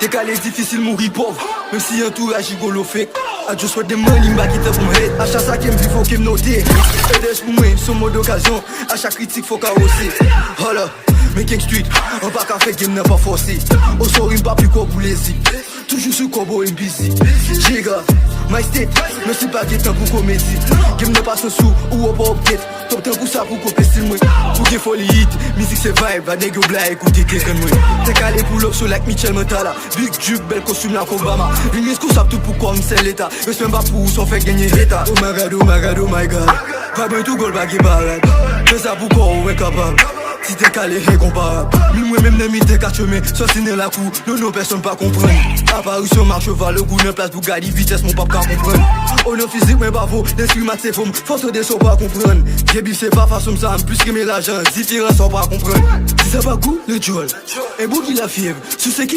T'es calé difficile mourir pauvre. Même si entourage rigolo fake. I just want the money, m'a quitté pour m'aider. À chaque sac, il faut qu'il me note. Aider pour moi, c'est mot d'occasion. À chaque critique, faut carrosser. Hola, mais King Street, on pas qu'à faire game, n'a pas forcé. Au soir, il pas plus quoi pour les toujours sur Kobo et busy. Giga, my state, mais c'est pas qu'il temps pour comédie. Game n'a pas son sou, ou on pas update. Top temps pour ça, pour couper style moi. Pour qu'il faut les hits, musique c'est vibe. Va nègre bla, écoutez quelqu'un de moi. T'es calé pour l'op, like Michel Montala. Big Duke, belle costume like Obama. Une mise qu'on savent tout pour comme c'est l'état. Je suis même pas pour s'en fait gagner l'état. Oh my god, oh my god, oh my god. Pas bien tout goal, baggy balade. Fais ça pour quoi, on est capable. Si t'es calé, incomparable. Moi-même, n'aime t'es qu'à chemin. Soit si n'est la cour, non, personne pas comprendre. Apparition, marche cheval, le goût d'un place pour garder vitesse, mon papa comprendre. Honneur physique, mais pas faux. L'esprit mat, c'est faux. Force des sauts, pas comprendre. J'ai c'est pas façon ça, plus que l'argent. Différence, on pas comprendre. Si ça pas goût, le joel. Et bout qui la fièvre. Sous ce qui